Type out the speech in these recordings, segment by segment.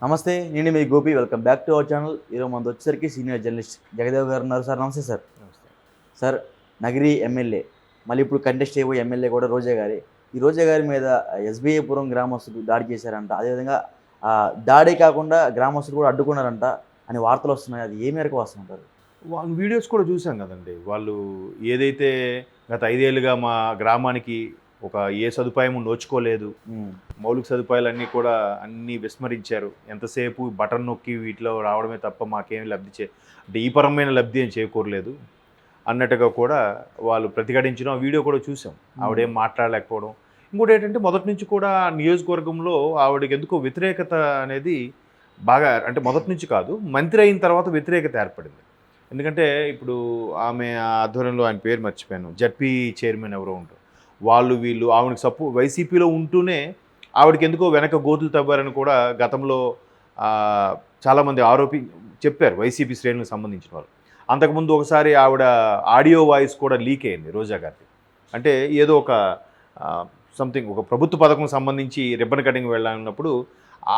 నమస్తే, నేను మీ Gopi. Welcome back to our channel. ఈరోజు మనతో వచ్చేసరికి సీనియర్ జర్నలిస్ట్ జగదేవ్ గారు ఉన్నారు. సార్ నమస్తే సార్. నమస్తే. సార్, నగిరి ఎమ్మెల్యే, మళ్ళీ ఇప్పుడు కంటెస్ట్ అయిపోయి ఎమ్మెల్యే కూడా రోజా గారి. ఈ రోజా గారి మీద ఎస్బీఐ పురం గ్రామస్తులు దాడి చేశారంట. అదేవిధంగా దాడి కాకుండా గ్రామస్తులు కూడా అడ్డుకున్నారంట అని వార్తలు వస్తున్నాయి. అది ఏ మేరకు వస్తుంటారు? వాళ్ళ వీడియోస్ కూడా చూసాం కదండి. వాళ్ళు ఏదైతే గత 5 ఏళ్ళుగా మా గ్రామానికి ఒక ఏ సదుపాయం నోచుకోలేదు, మౌలిక సదుపాయాలన్నీ కూడా అన్నీ విస్మరించారు, ఎంతసేపు బటన్ నొక్కి వీటిలో రావడమే తప్ప మాకేం అంటే ఈ పరమైన లబ్ధి ఏం చేకూరలేదు అన్నట్టుగా కూడా వాళ్ళు ప్రతిఘటించడం వీడియో కూడా చూసాం. ఆవిడేం మాట్లాడలేకపోవడం. ఇంకోటి ఏంటంటే మొదటి నుంచి కూడా నియోజకవర్గంలో ఆవిడకి ఎందుకో వ్యతిరేకత అనేది బాగా, అంటే మొదటి నుంచి కాదు, మంత్రి అయిన తర్వాత వ్యతిరేకత ఏర్పడింది. ఎందుకంటే ఇప్పుడు ఆమె ఆధ్వర్యంలో, ఆయన పేరు మర్చిపోయాను, జడ్పీ చైర్మన్ ఎవరో ఉంటారు, వాళ్ళు వీళ్ళు ఆవిడకి వైసీపీలో ఉంటూనే ఆవిడకి ఎందుకో వెనక గోతులు తవ్వారని కూడా గతంలో చాలామంది చెప్పారు వైసీపీ శ్రేణులకు సంబంధించిన వాళ్ళు. అంతకుముందు ఒకసారి ఆవిడ ఆడియో వాయిస్ కూడా లీక్ అయింది రోజా గారిది. అంటే ఏదో ఒక సంథింగ్ ఒక ప్రభుత్వ పథకం సంబంధించి రిబ్బన్ కటింగ్ వెళ్ళాలన్నప్పుడు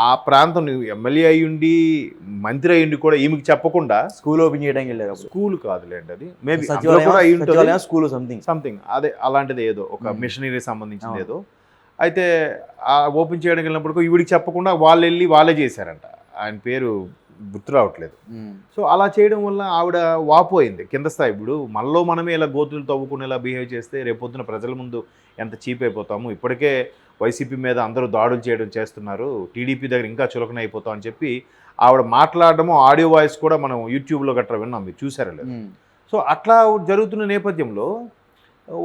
ఆ ప్రాంతం ఎమ్మెల్యే అయ్యుండి మంత్రి అయ్యుండి కూడా ఈమెకి చెప్పకుండా స్కూల్ ఓపెన్ చేయడానికి వెళ్ళారు. స్కూల్ కాదులేండి, అది మేబీ స్కూల్ సంథింగ్ అదే అలాంటిది ఏదో ఒక మిషనరీ సంబంధించింది ఏదో. అయితే ఆ ఓపెన్ చేయడానికి వెళ్ళినప్పుడు ఈవిడికి చెప్పకుండా వాళ్ళు వెళ్ళి వాళ్ళే చేశారంట. ఆయన పేరు గుర్తు రావట్లేదు. సో అలా చేయడం వల్ల ఆవిడ వాపోయింది కింద స్థాయి. ఇప్పుడు మనలో మనమే ఇలా గోతులు తవ్వుకునేలా బిహేవ్ చేస్తే రేపొద్దున ప్రజల ముందు ఎంత చీప్ అయిపోతాము. ఇప్పటికే వైసీపీ మీద అందరూ దాడులు చేస్తున్నారు, టీడీపీ దగ్గర ఇంకా చులకన అయిపోతాం అని చెప్పి ఆవిడ మాట్లాడడము, ఆడియో వాయిస్ కూడా మనం యూట్యూబ్లో గట్రా విన్నాం, మీరు చూసారా లేదు. సో అట్లా జరుగుతున్న నేపథ్యంలో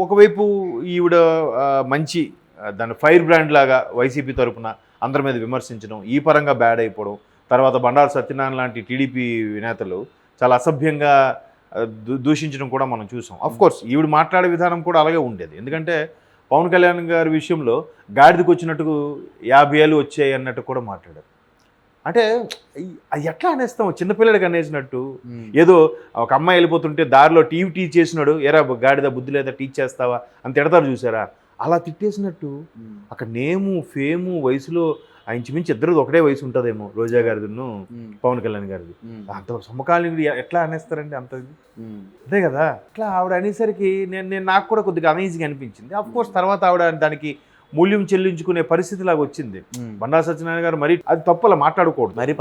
ఒకవైపు ఈవిడ మంచి దాని ఫైర్ బ్రాండ్ లాగా వైసీపీ తరఫున అందరి మీద విమర్శించడం, ఈ పరంగా బ్యాడ్ అయిపోవడం, తర్వాత బండారు సత్యనారాయణ లాంటి టీడీపీ నేతలు చాలా అసభ్యంగా దూషించడం కూడా మనం చూసాం. అఫ్కోర్స్ ఈవిడ మాట్లాడే విధానం కూడా అలాగే ఉండేది. ఎందుకంటే పవన్ కళ్యాణ్ గారి విషయంలో గాడిదకి వచ్చినట్టు 50 ఏళ్ళు వచ్చాయి అన్నట్టు కూడా మాట్లాడారు. అంటే అది ఎట్లా అనేస్తాం, చిన్నపిల్లడికి అనేసినట్టు. ఏదో ఒక అమ్మాయి వెళ్ళిపోతుంటే దారిలో టీవీ చేసినాడు, ఎరా గాడిద బుద్ధి లేదా టీచ్ చేస్తావా అని తిడతారు చూసారా, అలా తిట్టేసినట్టు. అక్కడ నేము ఫేము వయసులో ఇంచుమించి ఇద్దరు ఒకటే వయసు ఉంటుందేమో, రోజా గారిదిను పవన్ కళ్యాణ్ గారిది. అంత సమకాలీనుడు ఎట్లా అనేస్తారండి అంత? అదే కదా. అట్లా ఆవిడ అనేసరికి నాకు కూడా కొద్దిగా అనీజీగా అనిపించింది. అఫ్కోర్స్ తర్వాత ఆవిడ దానికి మూల్యం చెల్లించుకునే పరిస్థితి లాగా వచ్చింది. బండారు సత్యనారాయణ గారు మరి అది తప్పు, అలా మాట్లాడకూడదు, మరీ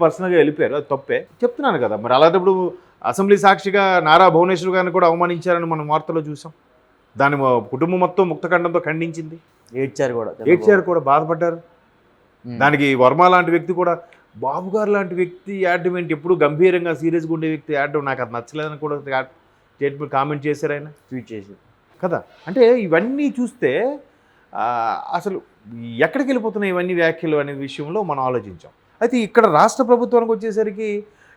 పర్సనల్గా వెళ్ళిపోయారు, అది తప్పే చెప్తున్నాను కదా. మరి అలాంటప్పుడు అసెంబ్లీ సాక్షిగా నారా భువనేశ్వర్ గారిని కూడా అవమానించారని మనం వార్తలో చూసాం. దాని కుటుంబం మొత్తం ముక్తఖండంతో ఖండించింది, ఏడ్చారు కూడా, బాధపడ్డారు. దానికి వర్మ లాంటి వ్యక్తి కూడా, బాబు గారు లాంటి వ్యక్తి యాడ్డం ఏంటి, ఎప్పుడు గంభీరంగా సీరియస్గా ఉండే వ్యక్తి యాడ్డం నాకు అది నచ్చలేదని కూడా స్టేట్మెంట్ కామెంట్ చేశారు, ఆయన ట్వీట్ చేసి కదా. అంటే ఇవన్నీ చూస్తే అసలు ఎక్కడికి వెళ్ళిపోతున్నాయి ఇవన్నీ వ్యాఖ్యలు అనే విషయంలో మనం ఆలోచించాం. అయితే ఇక్కడ రాష్ట్ర ప్రభుత్వానికి వచ్చేసరికి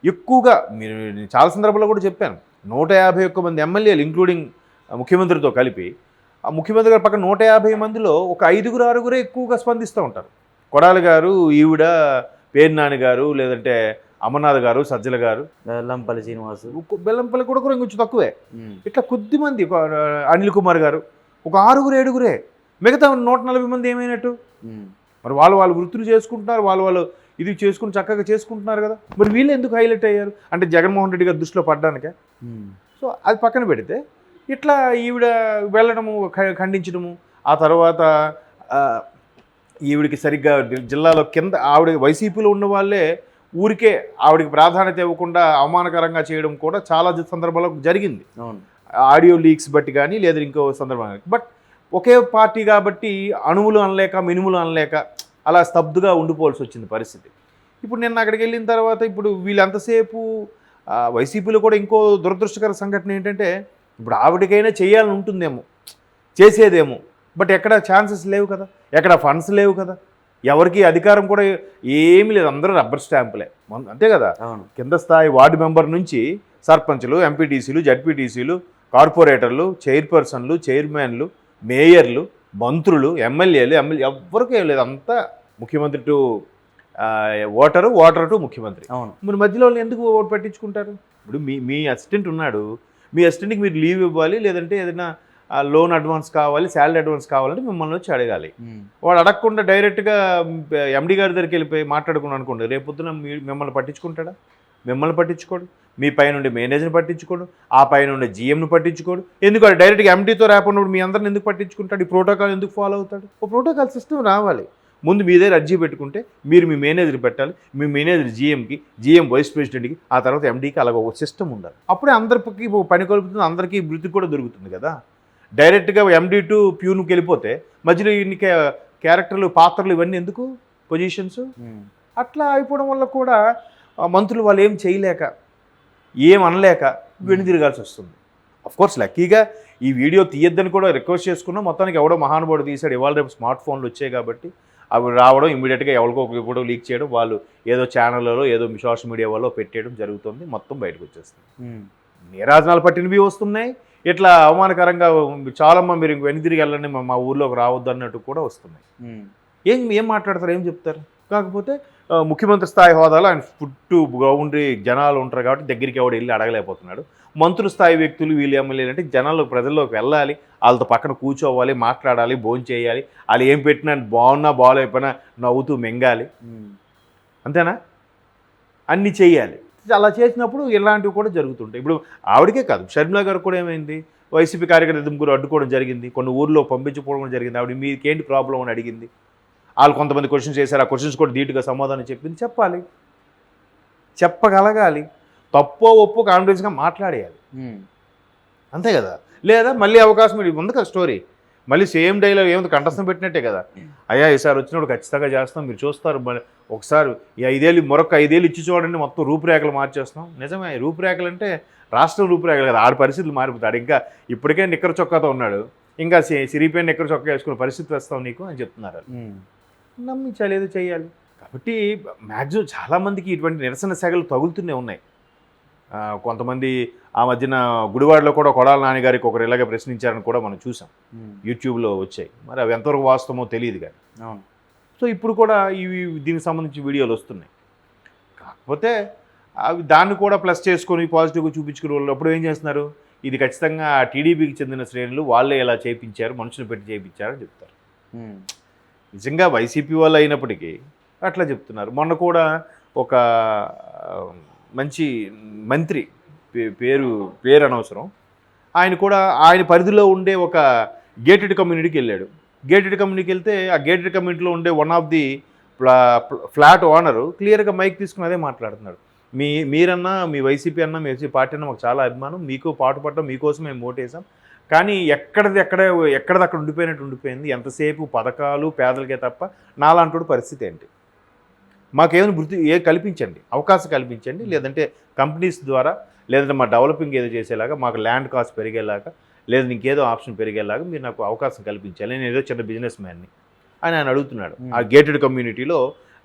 ఎక్కువగా, మీరు చాలా సందర్భాల్లో కూడా చెప్పాను, 151 మంది ఎమ్మెల్యేలు ఇంక్లూడింగ్ ముఖ్యమంత్రితో కలిపి, ఆ ముఖ్యమంత్రి గారి పక్కన 150 మందిలో ఒక 5-6 ఎక్కువగా స్పందిస్తూ ఉంటారు. కొడాలి గారు, ఈవిడ, పేరు నాని గారు, లేదంటే అమర్నాథ్ గారు, సజ్జల గారు, బెల్లంపల్లి శ్రీనివాసు, బెల్లంపల్లి కూడా కొంచెం తక్కువే. ఇట్లా కొద్దిమంది, అనిల్ కుమార్ గారు, ఒక 6-7 మిగతా 140 మంది ఏమైనట్టు? మరి వాళ్ళు వృత్తులు చేసుకుంటున్నారు, వాళ్ళు ఇది చేసుకుని చక్కగా చేసుకుంటున్నారు కదా. మరి వీళ్ళు ఎందుకు హైలైట్ అయ్యారు అంటే జగన్మోహన్ రెడ్డి గారి దృష్టిలో పడ్డానికే. సో అది పక్కన పెడితే ఇట్లా ఈవిడ వెళ్ళడము, ఖండించడము, ఆ తర్వాత ఈవిడికి సరిగ్గా జిల్లాలో కింద ఆవిడ వైసీపీలో ఉన్న వాళ్ళే ఊరికే ఆవిడకి ప్రాధాన్యత ఇవ్వకుండా అవమానకరంగా చేయడం కూడా చాలా సందర్భాల్లో జరిగింది. ఆడియో లీక్స్ బట్టి కానీ లేదా ఇంకో సందర్భంగా. బట్ ఒకే పార్టీ కాబట్టి అణువులు అనలేక మినుములు అనలేక అలా స్తబ్దుగా ఉండిపోవాల్సి వచ్చింది పరిస్థితి. ఇప్పుడు నేను అక్కడికి వెళ్ళిన తర్వాత ఇప్పుడు వీళ్ళు ఎంతసేపు వైసీపీలో కూడా ఇంకో దురదృష్టకర సంఘటన ఏంటంటే, ఇప్పుడు ఆవిడకైనా చేయాలని ఉంటుందేమో, చేసేదేమో, బట్ ఎక్కడ ఛాన్సెస్ లేవు కదా, ఎక్కడ ఫండ్స్ లేవు కదా, ఎవరికి అధికారం కూడా ఏమీ లేదు, అందరూ రబ్బర్ స్టాంపులే, అంతే కదా. కింద స్థాయి వార్డు మెంబర్ నుంచి సర్పంచ్లు, ఎంపీటీసీలు, జడ్పీటీసీలు, కార్పొరేటర్లు, చైర్పర్సన్లు, చైర్మన్లు, మేయర్లు, మంత్రులు, ఎమ్మెల్యేలు ఎవ్వరికీ ఏం లేదు, అంతా ముఖ్యమంత్రి టు ఓటర్ టు ముఖ్యమంత్రి. మరి మధ్యలో ఎందుకు ఓటు పెట్టించుకుంటారు? ఇప్పుడు మీ అసిస్టెంట్ ఉన్నాడు, మీ అసిస్టెంట్కి మీరు లీవ్ ఇవ్వాలి, లేదంటే ఏదైనా లోన్ అడ్వాన్స్ కావాలి, శాలరీ అడ్వాన్స్ కావాలంటే మిమ్మల్ని వచ్చి అడగాలి. వాడు అడగకుండా డైరెక్ట్గా ఎండి గారి దగ్గరికి వెళ్ళిపోయి మాట్లాడుకుని అనుకోండి, రేపొద్దున మిమ్మల్ని పట్టించుకుంటాడా? మిమ్మల్ని పట్టించుకోడు. మీ పైనుండి మేనేజర్ని పట్టించుకోడు, ఆ పైనుండి జీఎంని పట్టించుకోడు. ఎందుకు వాడు డైరెక్ట్గా ఎండీతో రేపన్నప్పుడు మీ అందరిని ఎందుకు పట్టించుకుంటాడు? ఈ ప్రోటోకాల్ ఎందుకు ఫాలో అవుతాడు? ఒక ప్రోటోకాల్ సిస్టమ్ రావాలి. ముందు మీ దగ్గర అర్జీ పెట్టుకుంటే మీరు మీ మేనేజర్ పెట్టాలి, మీ మేనేజర్ జీఎంకి, జీఎం వైస్ ప్రెసిడెంట్కి, ఆ తర్వాత ఎండీకి, అలాగ ఒక సిస్టమ్ ఉండాలి. అప్పుడే అందరికి పని కలుపుతుంది, అందరికీ వృత్తి కూడా దొరుకుతుంది కదా. డైరెక్ట్గా ఎండీ టు ప్యూన్కి వెళ్ళిపోతే మధ్యలో ఇన్ని క్యారెక్టర్లు, పాత్రలు ఇవన్నీ ఎందుకు, పొజిషన్స్ అట్లా అయిపోవడం వల్ల కూడా మంత్రులు వాళ్ళు ఏం చేయలేక, ఏం అనలేక వెనుదిరగాల్సి వస్తుంది. అఫ్కోర్స్ లక్కీగా ఈ వీడియో తీయద్దని కూడా రిక్వెస్ట్ చేసుకున్నా, మొత్తానికి ఎవడో మహానుభావుడు తీశాడు. ఇవాళ రేపు స్మార్ట్ ఫోన్లు వచ్చాయి కాబట్టి అవి రావడం, ఇమీడియట్గా ఎవరికో ఒక ఫోటో లీక్ చేయడం, వాళ్ళు ఏదో ఛానళ్ళలో ఏదో సోషల్ మీడియా వల్ల పెట్టేయడం జరుగుతుంది, మొత్తం బయటకు వచ్చేస్తుంది. నీరాజనాలు పట్టినవి వస్తున్నాయి, ఇట్లా అవమానకరంగా చాలమ్మా మీరు వెనుదిరిగి వెళ్ళండి, మా ఊర్లోకి రావద్దు అన్నట్టు కూడా వస్తున్నాయి. ఏం మాట్లాడతారు, ఏం చెప్తారు? కాకపోతే ముఖ్యమంత్రి స్థాయి హోదాలో ఆయన చుట్టూ ఉండి జనాలు ఉంటారు కాబట్టి దగ్గరికి ఎవడు వెళ్ళి అడగలేకపోతున్నాడు. మంత్రుల స్థాయి వ్యక్తులు, వీళ్ళు ఎమ్మెల్యేలు అంటే జనాలు ప్రజల్లోకి వెళ్ళాలి, వాళ్ళతో పక్కన కూర్చోవాలి, మాట్లాడాలి, భోజనం చేయాలి, వాళ్ళు ఏం పెట్టినా బాగున్నా బాగాలేకపోయినా నవ్వుతూ మెంగాలి, అంతేనా? అన్నీ చేయాలి. అలా చేసినప్పుడు ఇలాంటివి కూడా జరుగుతుంటాయి. ఇప్పుడు ఆవిడకే కాదు, షర్మిల గారు కూడా ఏమైంది, వైసీపీ కార్యకర్త ముగ్గురు అడ్డుకోవడం జరిగింది, కొన్ని ఊర్లో పంపించుకోవడం జరిగింది. ఆవిడ మీకేంటి ప్రాబ్లం అని అడిగింది. వాళ్ళు కొంతమంది క్వశ్చన్స్ చేశారు, ఆ క్వశ్చన్స్ కూడా ధీటుగా సమాధానం చెప్పింది. చెప్పాలి, చెప్పగలగాలి, తప్పో ఒప్పో కాన్ఫిడెన్స్గా మాట్లాడేయాలి, అంతే కదా. లేదా మళ్ళీ అవకాశం ఉంది కదా స్టోరీ, మళ్ళీ సేమ్ డైలాగ్ ఏముంది, కంఠస్థం పెట్టినట్టే కదా. అయ్యా ఈసారి వచ్చినప్పుడు ఖచ్చితంగా చేస్తాం, మీరు చూస్తారు, ఒకసారి ఈ 5 ఏళ్ళు మరొక 5 ఏళ్ళు ఇచ్చి చూడండి, మొత్తం రూపురేఖలు మార్చేస్తాం. నిజమే, రూపురేఖలు అంటే రాష్ట్రం రూపురేఖలు కదా, ఆడి పరిస్థితులు మారిపోతాడు. ఇంకా ఇప్పటికే నిక్కర చొక్కాతో ఉన్నాడు, ఇంకా సిరిపోయిన నిక్కర చొక్కా వేసుకునే పరిస్థితి వస్తాం నీకు అని చెప్తున్నారు. నమ్మించాలి, ఏదో చేయాలి. కాబట్టి మ్యాక్సిమం చాలామందికి ఇటువంటి నిరసన సెగలు తగులుతూనే ఉన్నాయి. కొంతమంది ఆ మధ్యన గుడివాడలో కూడా కొడాల నాన్నగారికి ఒకరు ఇలాగే ప్రశ్నించారని కూడా మనం చూసాం, యూట్యూబ్లో వచ్చాయి. మరి అవి ఎంతవరకు వాస్తవమో తెలియదు కానీ. సో ఇప్పుడు కూడా దీనికి సంబంధించి వీడియోలు వస్తున్నాయి. కాకపోతే అవి దాన్ని కూడా ప్లస్ చేసుకొని పాజిటివ్గా చూపించుకునే వాళ్ళు అప్పుడు ఏం చేస్తున్నారు, ఇది ఖచ్చితంగా టీడీపీకి చెందిన శ్రేణులు వాళ్ళే ఇలా చేయించారు, మనుషులు పెట్టి చేయించారని చెప్తారు. నిజంగా వైసీపీ వాళ్ళు అయినప్పటికీ అట్లా చెప్తున్నారు. మొన్న కూడా ఒక మంచి మంత్రి పేరు అనవసరం, ఆయన కూడా ఆయన పరిధిలో ఉండే ఒక గేటెడ్ కమ్యూనిటీకి వెళ్ళాడు. గేటెడ్ కమ్యూనిటీకి వెళ్తే ఆ గేటెడ్ కమ్యూనిటీలో ఉండే one of the flat owner క్లియర్గా మైక్ తీసుకుని అదే మాట్లాడుతున్నాడు. మీరన్నా, మీ వైసీపీ అన్నా, మీ వైసీపీ పార్టీ అన్నా మాకు చాలా అభిమానం, మీకు పాటుపడటం, మీకోసం మేము ఓటేసాం, కానీ ఎక్కడదక్కడ ఉండిపోయింది. ఎంతసేపు పథకాలు పేదలకే తప్ప నాలాంటి పరిస్థితి ఏంటి? మాకేమైనా కల్పించండి, అవకాశం కల్పించండి, లేదంటే కంపెనీస్ ద్వారా, లేదంటే మా డెవలపింగ్ ఏదో చేసేలాగా, మాకు ల్యాండ్ కాస్ట్ పెరిగేలాగా, లేదంటే ఇంకేదో ఆప్షన్ పెరిగేలాగా మీరు నాకు అవకాశం కల్పించాలి, నేను ఏదో చిన్న బిజినెస్ మ్యాన్ని అని ఆయన అడుగుతున్నాడు. ఆ గేటెడ్ కమ్యూనిటీలో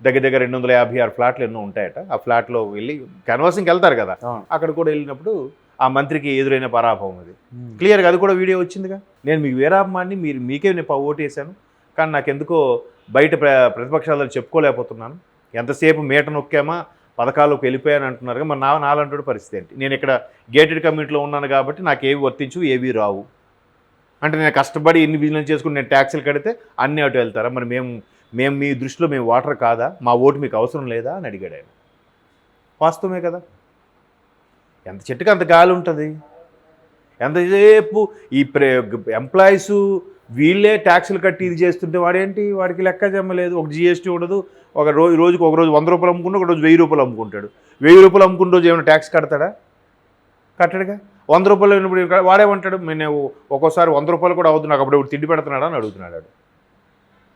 దగ్గర 256 ఫ్లాట్లు ఎన్నో ఉంటాయట. ఆ ఫ్లాట్లో వెళ్ళి కన్వర్సింగ్కి వెళ్తారు కదా, అక్కడ కూడా వెళ్ళినప్పుడు ఆ మంత్రికి ఎదురైన పరాభవం అది క్లియర్గా, అది కూడా వీడియో వచ్చిందిగా. నేను మీకు వీరాభిమాన్ని, మీకే నేను ఓటేసాను, కానీ నాకెందుకో బయట ప్రతిపక్షాలను చెప్పుకోలేకపోతున్నాను, ఎంతసేపు మీట నొక్కామా పథకాలకు వెళ్ళిపోయాను అంటున్నారు. మరి నాలంటి పరిస్థితి ఏంటి? నేను ఇక్కడ గేటెడ్ కమ్యూనిటీలో ఉన్నాను కాబట్టి నాకు ఏవి వర్తించు, ఏవి రావు అంటే, నేను కష్టపడి ఎన్ని బిజినెస్ చేసుకుని నేను ట్యాక్సులు కడితే అన్నీ అటు వెళ్తారా? మరి మేము మీ దృష్టిలో మేము ఓటర్ కాదా? మా ఓటు మీకు అవసరం లేదా అని అడిగాడు ఆయన. వాస్తవమే కదా. ఎంత చెట్టుకి అంత గాలి ఉంటుంది. ఎంతసేపు ఈ ఎంప్లాయీస్ వీళ్ళే ట్యాక్సులు కట్టి ఇది చేస్తుంటే వాడేంటి, వాడికి లెక్క జమ్మలేదు. ఒక జిఎస్టీ ఉండదు, రోజుకు ఒక రోజు 100 రూపాయలు అమ్ముకుంటే ఒక రోజు 1000 రూపాయలు అమ్ముకుంటాడు. 1000 రూపాయలు అమ్ముకున్న రోజు ఏమైనా ట్యాక్స్ కడతాడా? కట్టడుగా. 100 రూపాయలు అయినప్పుడు వాడేమంటాడు, నేను ఒక్కోసారి 100 రూపాయలు కూడా అవుతుంది, నాకు అప్పుడు తిండి పెడుతున్నాడా అని అడుగుతున్నాడు.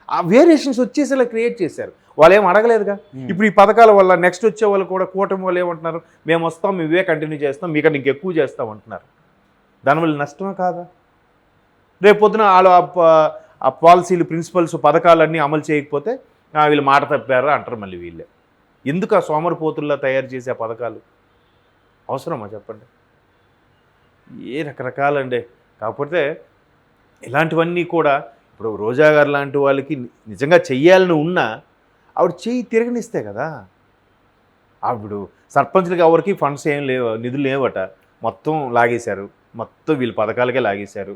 ఆ వేరియేషన్స్ వచ్చేసేలా క్రియేట్ చేశారు. వాళ్ళు ఏం అడగలేదుగా. ఇప్పుడు ఈ పథకాల వల్ల నెక్స్ట్ వచ్చే వాళ్ళు కూడా కూటమి వాళ్ళు ఏమంటున్నారు, మేము వస్తాం, మేము ఇవే కంటిన్యూ చేస్తాం, మీకన్నా ఇంకెక్కువ చేస్తాం అంటున్నారు. దానివల్ల నష్టమే కాదా? రేపు పొద్దున వాళ్ళు ఆ పాలసీలు, ప్రిన్సిపల్స్, పథకాలన్నీ అమలు చేయకపోతే వీళ్ళు మాట తప్పారా అంటారు మళ్ళీ వీళ్ళే. ఎందుకు ఆ సోమరిపోతుల్లా తయారు చేసే పథకాలు అవసరమా చెప్పండి? ఏ రకరకాలండి. కాకపోతే ఇలాంటివన్నీ కూడా ఇప్పుడు రోజా గారు లాంటి వాళ్ళకి నిజంగా చెయ్యాలని ఉన్నా ఆవిడ చెయ్యి తిరగనిస్తే కదా. ఆవిడ సర్పంచ్లకి ఎవరికి ఫండ్స్ ఏం లేవు, నిధులు లేవట, మొత్తం లాగేశారు, మొత్తం వీళ్ళ పథకాలకే లాగేశారు.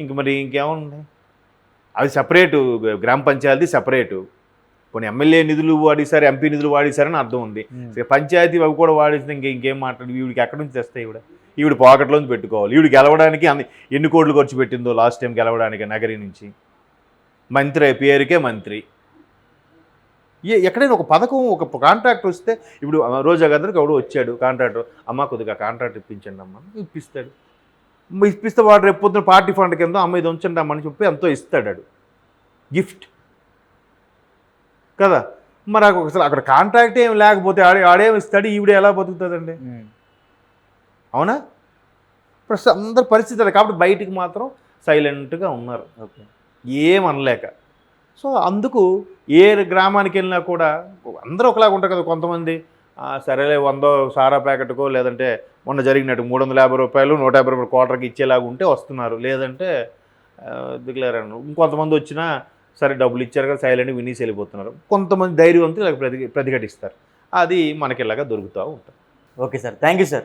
ఇంక మరి ఇంకేముంది, అది సపరేటు, గ్రామ పంచాయతీ సపరేటు. కొన్ని ఎమ్మెల్యే నిధులు వాడేశారు, ఎంపీ నిధులు వాడేశారని అర్థం ఉంది. పంచాయతీ అవి కూడా వాడేస్తే ఇంకేం మాట్లాడి ఈవిడికి ఎక్కడి నుంచి తెస్తాయి? ఈవిడ పాకెట్లోంచి పెట్టుకోవాలి. ఈవిడ గెలవడానికి ఎన్ని కోట్లు ఖర్చు పెట్టిందో లాస్ట్ టైం గెలవడానికి నగరి నుంచి. మంత్రి పేరుకే మంత్రి. ఎక్కడైనా ఒక పథకం, ఒక కాంట్రాక్ట్ వస్తే, ఇప్పుడు రోజా గారికి ఎవడో వచ్చాడు కాంట్రాక్టర్, అమ్మ కొద్దిగా కాంట్రాక్ట్ ఇప్పించండి అమ్మ, ఇప్పిస్తాడు. ఇప్పిస్తే వాడు రేపు పొద్దున పార్టీ ఫండ్ కింద అమ్మ ఇది ఉంచండి అమ్మని చెప్పి ఎంతో ఇస్తాడు గిఫ్ట్ కదా. మరి ఒకసారి అక్కడ కాంట్రాక్ట్ ఏం లేకపోతే ఆడేమి ఇస్తాడు, ఈవిడ ఎలా బతుకుతుందండి? అవునా? ప్రస్తుతం అందరి పరిస్థితి అది. కాబట్టి బయటికి మాత్రం సైలెంట్గా ఉన్నారు, ఏమనలేక. సో అందుకు ఏ గ్రామానికి వెళ్ళినా కూడా అందరూ ఒకలాగా ఉంటారు కదా. కొంతమంది సరేలే 100 సారా ప్యాకెట్కో, లేదంటే మొన్న జరిగినట్టు 350 రూపాయలు 150 రూపాయలు క్వార్టర్కి ఇచ్చేలాగా ఉంటే వస్తున్నారు, లేదంటే దిగులేరన్నారు. ఇంకొంతమంది వచ్చినా సరే డబ్బులు ఇచ్చారు కదా సైలెంట్గా వినేసి వెళ్ళిపోతున్నారు. కొంతమంది ధైర్యవంతులు ఇలా ప్రతిఘటిస్తారు. అది మనకి ఇలాగా దొరుకుతూ ఉంటుంది. Okay sir, thank you sir.